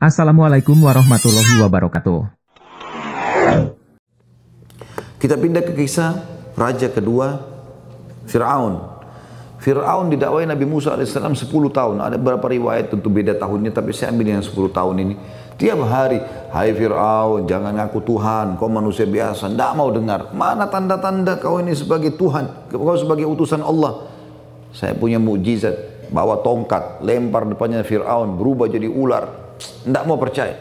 Assalamualaikum warahmatullahi wabarakatuh. Kita pindah ke kisah raja kedua, Fir'aun. Fir'aun didakwai Nabi Musa alaihissalam 10 tahun. Ada beberapa riwayat tentu beda tahunnya, tapi saya ambil yang 10 tahun ini. Tiap hari, hai Fir'aun, jangan ngaku Tuhan, kau manusia biasa, tidak mau dengar. Mana tanda-tanda kau ini sebagai Tuhan, kau sebagai utusan Allah. Saya punya mukjizat, bawa tongkat, lempar depannya Fir'aun, berubah jadi ular. Tidak mau percaya.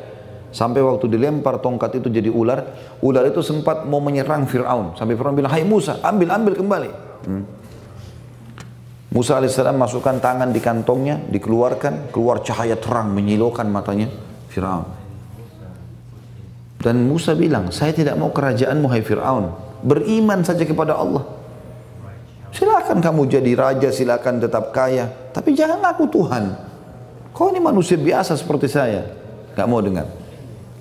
Sampai waktu dilempar tongkat itu jadi ular, ular itu sempat mau menyerang Fir'aun. Sampai Fir'aun bilang, hai Musa, ambil kembali. Musa alaihissalam masukkan tangan di kantongnya, dikeluarkan, keluar cahaya terang menyilaukan matanya Fir'aun. Dan Musa bilang, saya tidak mau kerajaanmu hai Fir'aun, beriman saja kepada Allah. Silakan kamu jadi raja, silakan tetap kaya, tapi jangan aku Tuhan. Kau ini manusia biasa seperti saya. Gak mau dengar.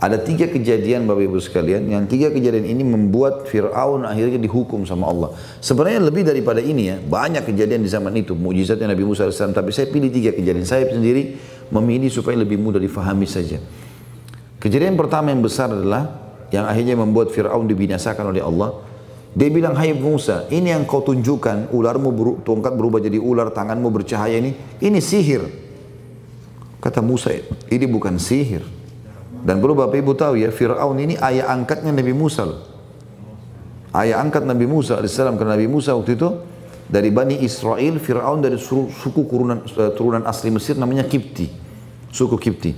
Ada 3 kejadian Bapak Ibu sekalian, yang 3 kejadian ini membuat Fir'aun akhirnya dihukum sama Allah. Sebenarnya lebih daripada ini ya, banyak kejadian di zaman itu, mukjizatnya Nabi Musa AS, tapi saya pilih 3 kejadian. Saya sendiri memilih supaya lebih mudah difahami saja. Kejadian pertama yang besar adalah, yang akhirnya membuat Fir'aun dibinasakan oleh Allah. Dia bilang, hai Musa, ini yang kau tunjukkan, ularmu tongkat berubah jadi ular, tanganmu bercahaya ini sihir. Kata Musa, ini bukan sihir. Dan perlu Bapak Ibu tahu ya, Fir'aun ini ayah angkatnya Nabi Musa. Ayah angkat Nabi Musa AS, karena Nabi Musa waktu itu dari Bani Israel, Fir'aun dari suku turunan asli Mesir namanya Kipti. Suku Kipti.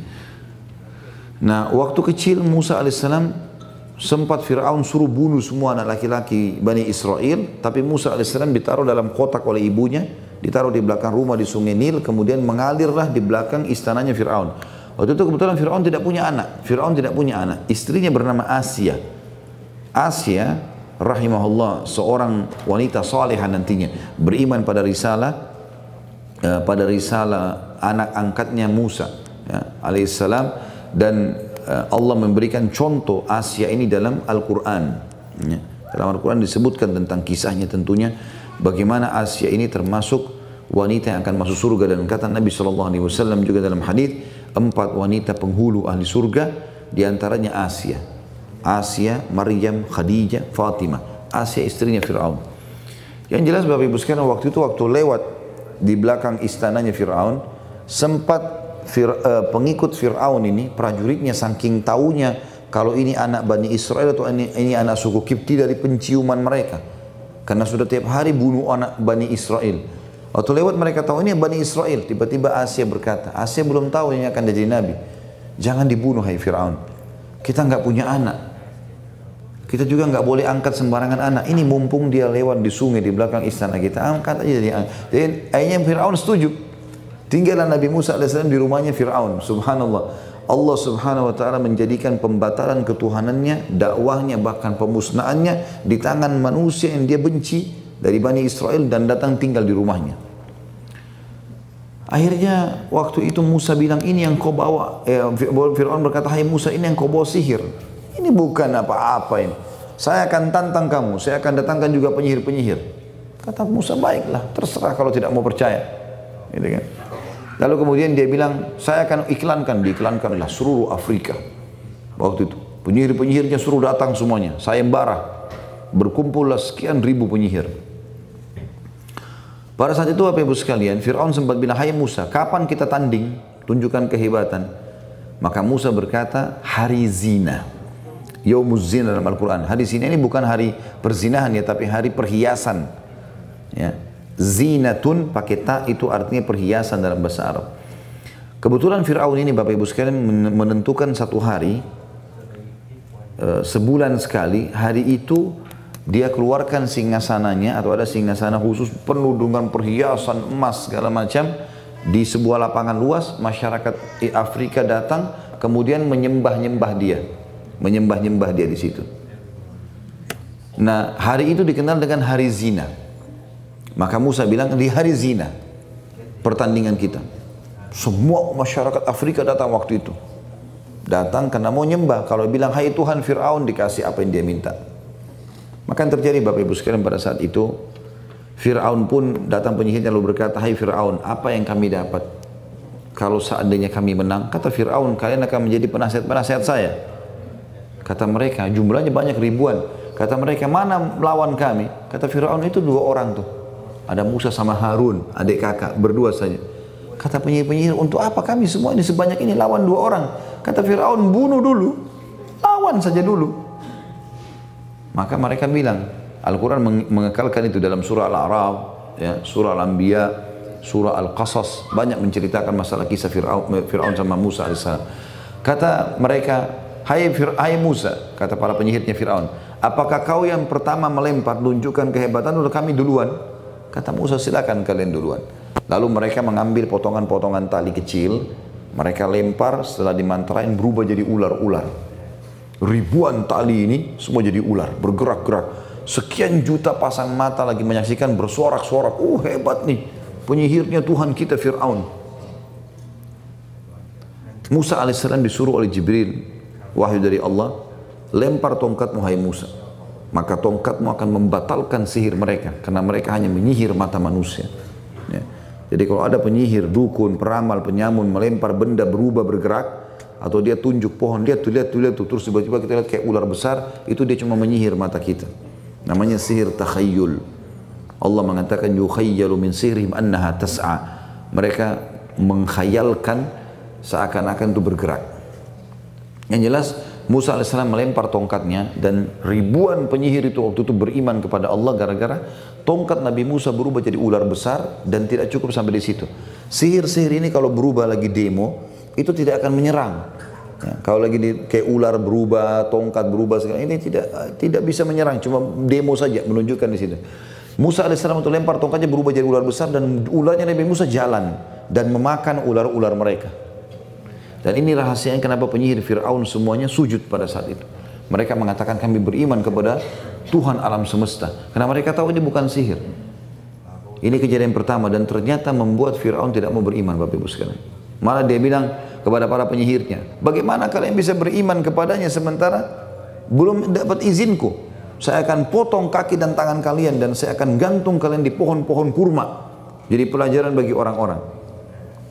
Nah, waktu kecil Musa AS sempat Fir'aun suruh bunuh semua anak laki-laki Bani Israel, tapi Musa AS ditaruh dalam kotak oleh ibunya, ditaruh di belakang rumah di sungai Nil, kemudian mengalirlah di belakang istananya Fir'aun. Waktu itu kebetulan Fir'aun tidak punya anak. Istrinya bernama Asia. Asia rahimahullah, seorang wanita salihah nantinya, beriman pada risalah anak angkatnya Musa ya, alaihissalam, dan Allah memberikan contoh Asia ini dalam Al-Quran ya. Dalam Al-Quran disebutkan tentang kisahnya tentunya, bagaimana Asia ini termasuk wanita yang akan masuk surga, dan kata Nabi SAW juga dalam hadis, 4 wanita penghulu ahli surga, diantaranya Asia, Maryam, Khadijah, Fatimah. Asia istrinya Fir'aun. Yang jelas Bapak Ibu sekalian, waktu itu waktu lewat di belakang istananya Fir'aun, sempat pengikut Fir'aun ini, prajuritnya saking taunya kalau ini anak Bani Israel atau ini anak suku Kipti dari penciuman mereka. Karena sudah tiap hari bunuh anak Bani Israel. Waktu lewat mereka tahu ini Bani Israel. Tiba-tiba Asia berkata, Asia belum tahu ini akan jadi Nabi. Jangan dibunuh hai Fir'aun. Kita nggak punya anak. Kita juga nggak boleh angkat sembarangan anak. Ini mumpung dia lewat di sungai di belakang istana kita, angkat aja dia. Dan akhirnya Fir'aun setuju. Tinggallah Nabi Musa AS di rumahnya Fir'aun. Subhanallah. Allah subhanahu wa ta'ala menjadikan pembatalan ketuhanannya, dakwahnya, bahkan pemusnahannya di tangan manusia yang dia benci dari Bani Israel dan datang tinggal di rumahnya. Akhirnya waktu itu Musa bilang, ini yang kau bawa. Fir'aun berkata, hai Musa, ini yang kau bawa sihir. Ini bukan apa-apa ini. Saya akan tantang kamu, saya akan datangkan juga penyihir-penyihir. Kata Musa, baiklah, terserah kalau tidak mau percaya. Gitu kan? Lalu kemudian dia bilang, saya akan diiklankanlah seluruh Afrika. Waktu itu penyihir-penyihirnya suruh datang semuanya, sayembara. Berkumpullah sekian ribu penyihir. Pada saat itu Bapak Ibu sekalian, Fir'aun sempat bilang, hai Musa, kapan kita tanding? Tunjukkan kehebatan. Maka Musa berkata, hari zina. Yaumuz zina dalam Al-Quran. Hari zina ini bukan hari perzinahan ya, tapi hari perhiasan. Ya. Zinatun pakai ta itu artinya perhiasan dalam bahasa Arab. Kebetulan Fir'aun ini Bapak Ibu sekalian menentukan satu hari, sebulan sekali, hari itu dia keluarkan singgasananya, atau ada singgasana khusus penuh dengan perhiasan emas segala macam di sebuah lapangan luas. Masyarakat Afrika datang kemudian menyembah dia di situ. Nah, hari itu dikenal dengan hari zina. Maka Musa bilang, di hari zina pertandingan kita. Semua masyarakat Afrika datang waktu itu. Datang karena mau nyembah. Kalau bilang, hai Tuhan Fir'aun, dikasih apa yang dia minta. Maka yang terjadi Bapak Ibu sekalian pada saat itu, Fir'aun pun datang penyihirnya lalu berkata, hai Fir'aun, apa yang kami dapat? kalau seandainya kami menang, kata Fir'aun, kalian akan menjadi penasihat-penasihat saya. Kata mereka, jumlahnya banyak ribuan. Kata mereka, mana melawan kami? Kata Fir'aun, itu 2 orang tuh. Ada Musa sama Harun, adik kakak, berdua saja. Kata penyihir-penyihir, untuk apa kami semua ini sebanyak ini lawan 2 orang? Kata Fir'aun, bunuh dulu, lawan saja dulu. Maka mereka bilang, Al-Quran mengekalkan itu dalam surah Al-A'raf, ya, surah Al-Anbiya, surah Al-Qasas, banyak menceritakan masalah kisah Fir'aun sama Musa AS. Kata mereka, hai Musa, kata para penyihirnya Fir'aun, apakah kau yang pertama melempar, tunjukkan kehebatan, atau kami duluan? Kata Musa, silakan kalian duluan. Lalu mereka mengambil potongan-potongan tali kecil, mereka lempar, setelah dimantarain berubah jadi ular-ular. Ribuan tali ini semua jadi ular, bergerak-gerak. Sekian juta pasang mata lagi menyaksikan, bersorak-sorak, hebat nih, penyihirnya Tuhan kita Fir'aun. Musa AS disuruh oleh Jibril, wahyu dari Allah, lempar tongkatmu hai Musa, maka tongkatmu akan membatalkan sihir mereka, karena mereka hanya menyihir mata manusia. Ya. Jadi kalau ada penyihir, dukun, peramal, penyamun melempar benda berubah bergerak, atau dia tunjuk pohon, lihat tuh, terus tiba-tiba kita lihat kayak ular besar, itu dia cuma menyihir mata kita. Namanya sihir takhayyul. Allah mengatakan yukhayyalu min sihrihim annaha tas'a. Mereka mengkhayalkan seakan-akan itu bergerak. Yang jelas Musa AS melempar tongkatnya dan ribuan penyihir itu waktu itu beriman kepada Allah gara-gara tongkat Nabi Musa berubah jadi ular besar, dan tidak cukup sampai di situ. Sihir-sihir ini kalau berubah lagi demo, itu tidak akan menyerang. Ya, kalau lagi kayak ular berubah, tongkat berubah, ini tidak bisa menyerang, cuma demo saja menunjukkan di situ. Musa AS untuk lempar tongkatnya berubah jadi ular besar, dan ularnya Nabi Musa jalan dan memakan ular-ular mereka. Dan ini rahasianya kenapa penyihir Fir'aun semuanya sujud pada saat itu. Mereka mengatakan kami beriman kepada Tuhan alam semesta. Karena mereka tahu ini bukan sihir. Ini kejadian pertama, dan ternyata membuat Fir'aun tidak mau beriman, Bapak Ibu sekalian. Malah dia bilang kepada para penyihirnya, bagaimana kalian bisa beriman kepadanya sementara belum dapat izinku? Saya akan potong kaki dan tangan kalian, dan saya akan gantung kalian di pohon-pohon kurma. Jadi pelajaran bagi orang-orang.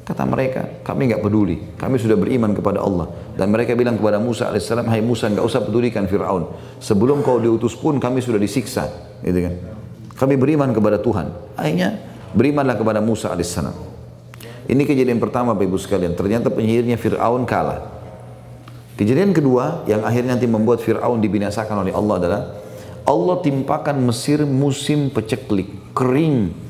Kata mereka, kami nggak peduli, kami sudah beriman kepada Allah. Dan mereka bilang kepada Musa AS, hai Musa, nggak usah pedulikan Fir'aun. Sebelum kau diutus pun kami sudah disiksa, gitu kan? Kami beriman kepada Tuhan. Akhirnya berimanlah kepada Musa AS. Ini kejadian pertama, Bapak Ibu sekalian. Ternyata penyihirnya Fir'aun kalah. Kejadian kedua yang akhirnya nanti membuat Fir'aun dibinasakan oleh Allah adalah Allah timpakan Mesir musim peceklik, kering.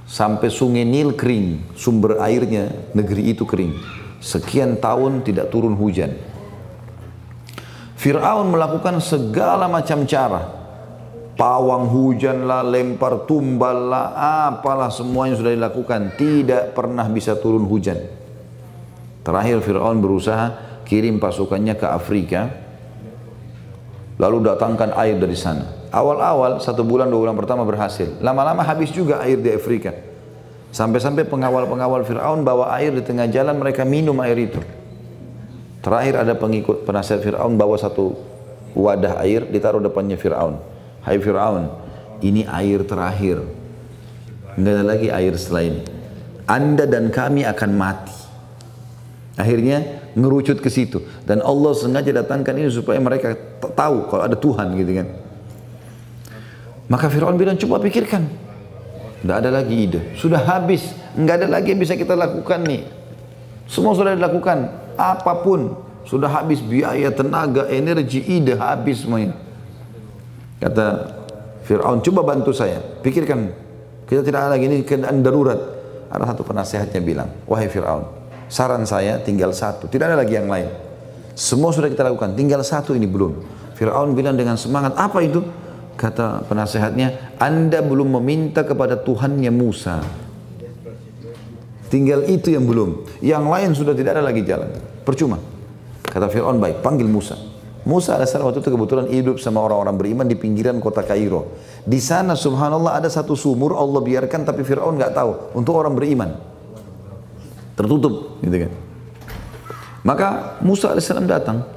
Sampai sungai Nil kering, sumber airnya negeri itu kering. Sekian tahun tidak turun hujan. Fir'aun melakukan segala macam cara. Pawang hujan lah, lempar tumbal lah, apalah semuanya sudah dilakukan. Tidak pernah bisa turun hujan. Terakhir Fir'aun berusaha kirim pasukannya ke Afrika. Lalu datangkan air dari sana. Awal-awal 1 bulan 2 bulan pertama berhasil. Lama-lama habis juga air di Afrika. Sampai-sampai pengawal-pengawal Fir'aun bawa air di tengah jalan, mereka minum air itu. Terakhir ada pengikut penasihat Fir'aun bawa 1 wadah air, ditaruh depannya Fir'aun. Hai Fir'aun, ini air terakhir. Enggak ada lagi air setelah ini. Anda dan kami akan mati. Akhirnya ngerucut ke situ. Dan Allah sengaja datangkan ini supaya mereka tahu kalau ada Tuhan, gitu kan. Maka Fir'aun bilang, coba pikirkan. Tidak ada lagi ide. Sudah habis. Enggak ada lagi yang bisa kita lakukan nih. Semua sudah dilakukan. Apapun. Sudah habis biaya, tenaga, energi, ide. Habis semuanya. Kata Fir'aun, coba bantu saya. Pikirkan. Kita tidak ada lagi, ini keadaan darurat. Ada satu penasehatnya bilang, wahai Fir'aun, saran saya tinggal 1. Tidak ada lagi yang lain. Semua sudah kita lakukan. Tinggal 1 ini belum. Fir'aun bilang dengan semangat, apa itu? Kata penasehatnya, Anda belum meminta kepada Tuhannya Musa. Tinggal itu yang belum. Yang lain sudah tidak ada lagi jalan. Percuma. Kata Fir'aun, baik, panggil Musa. Musa AS waktu itu kebetulan hidup sama orang-orang beriman di pinggiran kota Kairo. Di sana subhanallah ada 1 sumur Allah biarkan, tapi Fir'aun nggak tahu, untuk orang beriman. Tertutup, gitu kan. Maka Musa AS datang.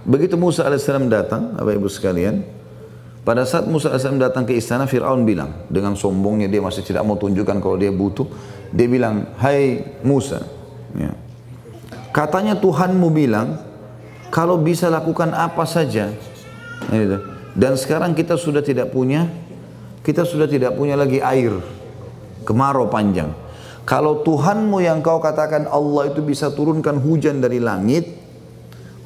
Begitu Musa AS datang, Bapak Ibu sekalian, Pada saat Musa AS datang ke istana, Fir'aun bilang, dengan sombongnya dia masih tidak mau tunjukkan kalau dia butuh. Dia bilang, hai Musa, ya, katanya Tuhanmu bilang, kalau bisa lakukan apa saja. Gitu. Dan sekarang kita sudah tidak punya lagi air, kemarau panjang. Kalau Tuhanmu yang kau katakan Allah itu bisa turunkan hujan dari langit,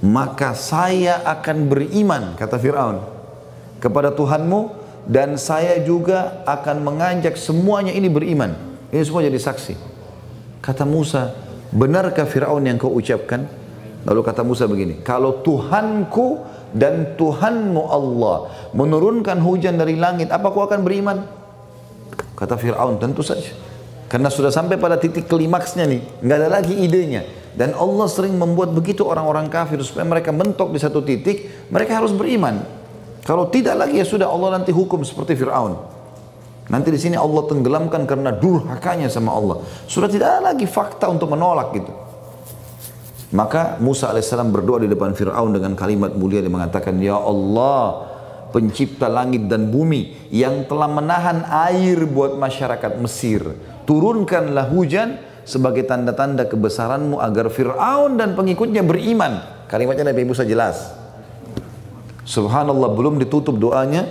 maka saya akan beriman, kata Fir'aun, kepada Tuhanmu, dan saya juga akan mengajak semuanya ini beriman. Ini semua jadi saksi. Kata Musa, benarkah Fir'aun yang kau ucapkan? Lalu kata Musa begini, kalau Tuhanku dan Tuhanmu Allah menurunkan hujan dari langit, apa kau akan beriman? Kata Fir'aun, tentu saja. Karena sudah sampai pada titik klimaksnya nih, nggak ada lagi idenya. Dan Allah sering membuat begitu orang-orang kafir supaya mereka mentok di satu titik, mereka harus beriman. Kalau tidak lagi ya sudah, Allah nanti hukum seperti Fir'aun. Nanti di sini Allah tenggelamkan karena durhakanya sama Allah. Sudah tidak ada lagi fakta untuk menolak gitu. Maka Musa alaihissalam berdoa di depan Fir'aun dengan kalimat mulia. Dia mengatakan, ya Allah, pencipta langit dan bumi yang telah menahan air buat masyarakat Mesir, turunkanlah hujan sebagai tanda-tanda kebesaranmu agar Fir'aun dan pengikutnya beriman. Kalimatnya Nabi Musa jelas. Subhanallah, belum ditutup doanya,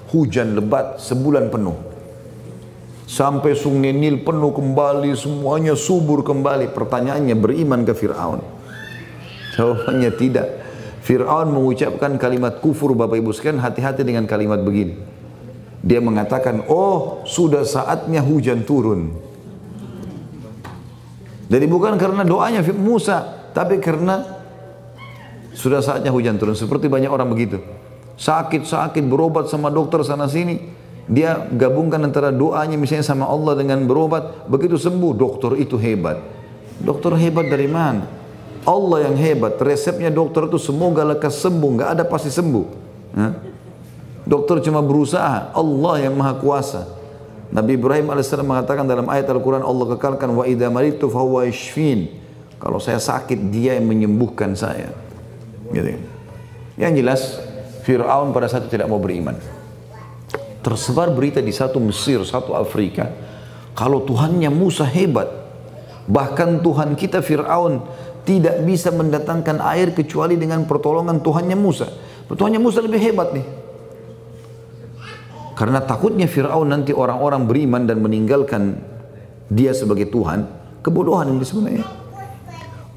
hujan lebat sebulan penuh. Sampai sungai Nil penuh kembali, semuanya subur kembali. Pertanyaannya, beriman ke Fir'aun? Jawabannya tidak. Fir'aun mengucapkan kalimat kufur. Bapak Ibu sekalian, hati-hati dengan kalimat begini. Dia mengatakan, oh sudah saatnya hujan turun. Jadi bukan karena doanya Musa, tapi karena sudah saatnya hujan turun. Seperti banyak orang begitu. Sakit-sakit, berobat sama dokter sana sini. Dia gabungkan antara doanya misalnya sama Allah dengan berobat. Begitu sembuh, dokter itu hebat. Dokter hebat dari mana? Allah yang hebat. Resepnya dokter itu semoga lekas sembuh. Nggak ada pasti sembuh. Dokter cuma berusaha. Allah yang maha kuasa. Nabi Ibrahim AS mengatakan dalam ayat Al-Quran, Allah kekalkan, wa idha maritu fahuwa yashfin. Kalau saya sakit, dia yang menyembuhkan saya. Gitu. Yang jelas, Fir'aun pada saat itu tidak mau beriman. Tersebar berita di satu Mesir, satu Afrika, kalau Tuhannya Musa hebat. Bahkan Tuhan kita Fir'aun tidak bisa mendatangkan air kecuali dengan pertolongan Tuhannya Musa. Tuhannya Musa lebih hebat nih. Karena takutnya Fir'aun nanti orang-orang beriman dan meninggalkan dia sebagai Tuhan, kebodohan ini sebenarnya.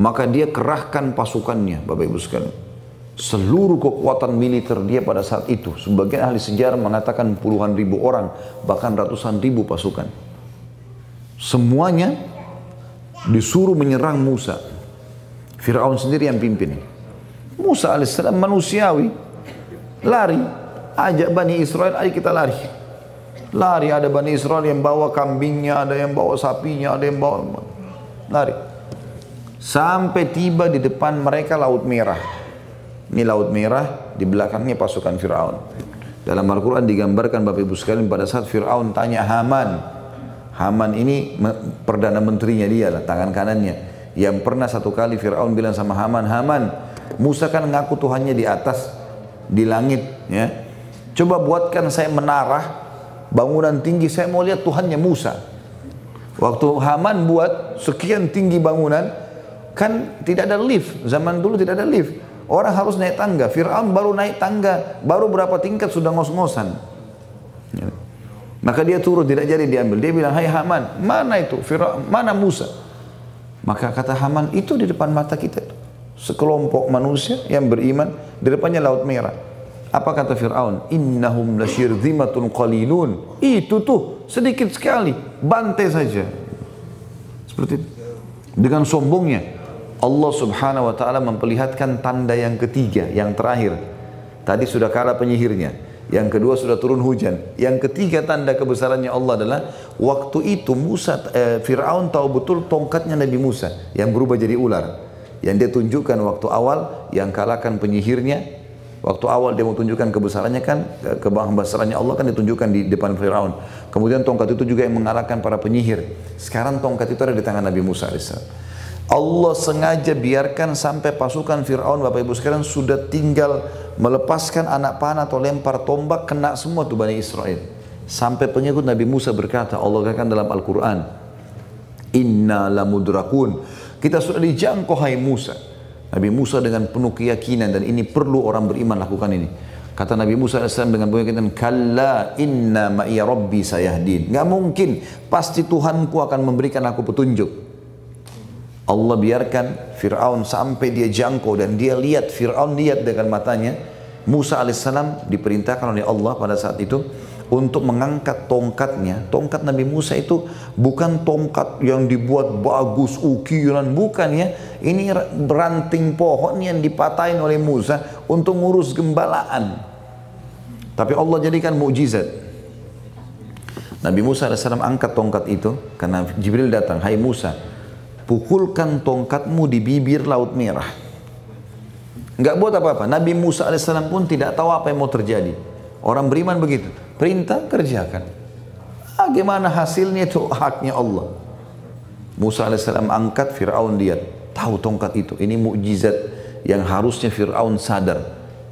Maka dia kerahkan pasukannya, Bapak Ibu sekalian. Seluruh kekuatan militer dia pada saat itu, sebagian ahli sejarah mengatakan puluhan ribu orang, bahkan ratusan ribu pasukan. Semuanya disuruh menyerang Musa. Fir'aun sendiri yang pimpin. Musa alaihissalam manusiawi, lari, ajak Bani Israel, ayo kita lari. Lari, ada Bani Israel yang bawa kambingnya, ada yang bawa sapinya, ada yang bawa, lari. Sampai tiba di depan mereka Laut Merah. Ini Laut Merah, di belakangnya pasukan Fir'aun. Dalam Al-Quran digambarkan Bapak Ibu sekalian, pada saat Fir'aun tanya Haman. Haman ini perdana menterinya dia lah, tangan kanannya. Yang pernah satu kali Fir'aun bilang sama Haman, Haman, Musa kan ngaku Tuhannya di atas, di langit, ya. Coba buatkan saya menara, bangunan tinggi, saya mau lihat Tuhannya Musa. Waktu Haman buat sekian tinggi bangunan, kan tidak ada lift, zaman dulu tidak ada lift. Orang harus naik tangga. Fir'aun baru naik tangga, baru berapa tingkat sudah ngos-ngosan. Maka dia turun, tidak jadi diambil. Dia bilang, hai Haman, mana itu? Fir'aun, mana Musa? Maka kata Haman, itu di depan mata kita. Sekelompok manusia yang beriman, di depannya Laut Merah. Apa kata Fir'aun? Innahum lasyirzimatun qalilun. Itu tuh, sedikit sekali, bantai saja. Seperti itu. Dengan sombongnya. Allah subhanahu wa ta'ala memperlihatkan tanda yang ketiga, yang terakhir. Tadi sudah kalah penyihirnya. Yang kedua sudah turun hujan. Yang ketiga tanda kebesarannya Allah adalah waktu itu Fir'aun tahu betul tongkatnya Nabi Musa yang berubah jadi ular. Yang dia tunjukkan waktu awal, yang kalahkan penyihirnya. Waktu awal dia mau tunjukkan kebesarannya kan, kebesarannya Allah kan ditunjukkan di depan Fir'aun. Kemudian tongkat itu juga yang mengalahkan para penyihir. Sekarang tongkat itu ada di tangan Nabi Musa AS. Allah sengaja biarkan sampai pasukan Fir'aun, Bapak Ibu sekalian, sudah tinggal melepaskan anak panah atau lempar tombak, kena semua tuh Bani Israel. Sampai pengikut Nabi Musa berkata, Allah katakan dalam Al-Quran, Inna lamudrakun, kita sudah dijangkau hai Musa. Nabi Musa dengan penuh keyakinan, dan ini perlu orang beriman lakukan ini. Kata Nabi Musa AS dengan penuh keyakinan, Kalla inna ma'iya rabbi sayahdin. Gak mungkin, pasti Tuhanku akan memberikan aku petunjuk. Allah biarkan Fir'aun sampai dia jangkau, dan dia lihat, Fir'aun lihat dengan matanya. Musa alaihissalam diperintahkan oleh Allah pada saat itu untuk mengangkat tongkatnya. Tongkat Nabi Musa itu bukan tongkat yang dibuat bagus, ukiran, bukan ya. Ini ranting pohon yang dipatahin oleh Musa untuk ngurus gembalaan. Tapi Allah jadikan mukjizat. Nabi Musa alaihissalam angkat tongkat itu karena Jibril datang, hai Musa, pukulkan tongkatmu di bibir Laut Merah. Enggak buat apa-apa. Nabi Musa alaihissalam pun tidak tahu apa yang mau terjadi. Orang beriman begitu. Perintah, kerjakan. Gimana hasilnya itu haknya Allah. Musa alaihissalam angkat, Fir'aun lihat. Tahu tongkat itu. Ini mukjizat yang harusnya Fir'aun sadar.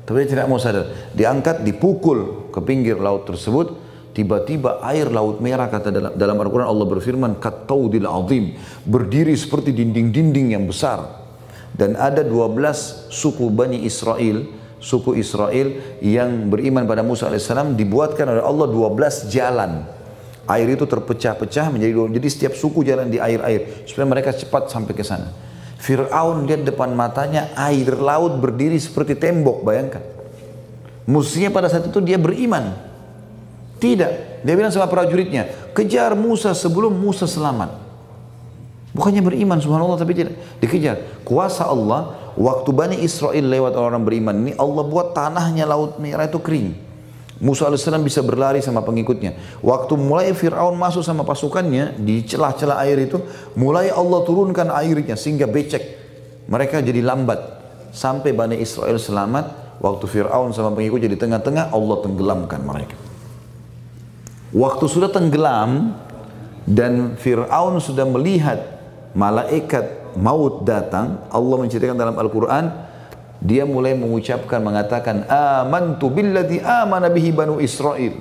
Tapi dia tidak mau sadar. Diangkat, dipukul ke pinggir laut tersebut. Tiba-tiba air Laut Merah, kata dalam Al-Quran Allah berfirman, Kattaudil azim, berdiri seperti dinding-dinding yang besar. Dan ada 12 suku Bani Israel, suku Israel yang beriman pada Musa alaihissalam, dibuatkan oleh Allah 12 jalan. Air itu terpecah-pecah menjadi 2. Jadi setiap suku jalan di air-air supaya mereka cepat sampai ke sana. Fir'aun lihat depan matanya air laut berdiri seperti tembok, bayangkan. Mestinya pada saat itu dia beriman. Tidak, dia bilang sama prajuritnya, kejar Musa sebelum Musa selamat. Bukannya beriman, subhanallah, tapi tidak, dikejar. Kuasa Allah, waktu Bani Israel lewat orang beriman ini, Allah buat tanahnya Laut Merah itu kering. Musa AS bisa berlari sama pengikutnya. Waktu mulai Fir'aun masuk sama pasukannya, di celah-celah air itu, mulai Allah turunkan airnya sehingga becek. Mereka jadi lambat. Sampai Bani Israel selamat, waktu Fir'aun sama pengikutnya di tengah-tengah, Allah tenggelamkan mereka. Waktu sudah tenggelam dan Fir'aun sudah melihat malaikat maut datang, Allah menceritakan dalam Al-Quran, dia mulai mengucapkan, mengatakan, Amantu billadhi amana bihi banu Israel.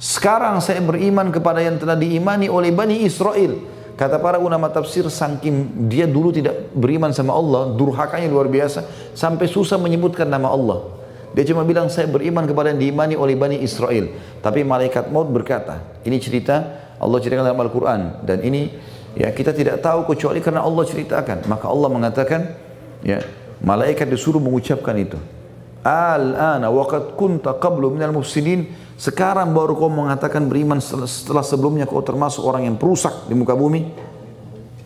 Sekarang saya beriman kepada yang telah diimani oleh Bani Israel. Kata para ulama tafsir, saking dia dulu tidak beriman sama Allah, durhakanya luar biasa, sampai susah menyebutkan nama Allah. Dia cuma bilang, saya beriman kepada yang diimani oleh Bani Israel. Tapi malaikat maut berkata, ini cerita Allah ceritakan dalam Al-Quran, dan ini ya kita tidak tahu kecuali karena Allah ceritakan. Maka Allah mengatakan, ya, malaikat disuruh mengucapkan itu. Al-ana waqad kunta qablu minal mufsidin. Sekarang baru kau mengatakan beriman setelah sebelumnya kau termasuk orang yang perusak di muka bumi.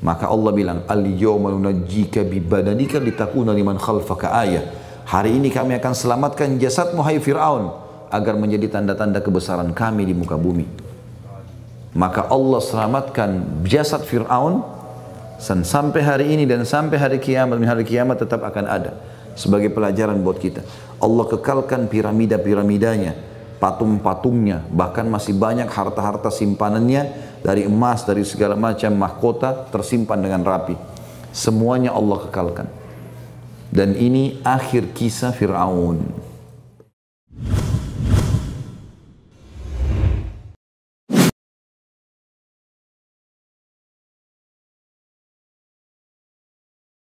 Maka Allah bilang, al-yawma nunajjika bi badanika litakuna liman khalfaka ayah. Hari ini kami akan selamatkan jasadmu hai Fir'aun agar menjadi tanda-tanda kebesaran kami di muka bumi. Maka Allah selamatkan jasad Fir'aun, dan sampai hari ini dan sampai hari kiamat tetap akan ada sebagai pelajaran buat kita. Allah kekalkan piramida-piramidanya, patung-patungnya, bahkan masih banyak harta-harta simpanannya dari emas, dari segala macam mahkota tersimpan dengan rapi. Semuanya Allah kekalkan. Dan ini akhir kisah Fir'aun.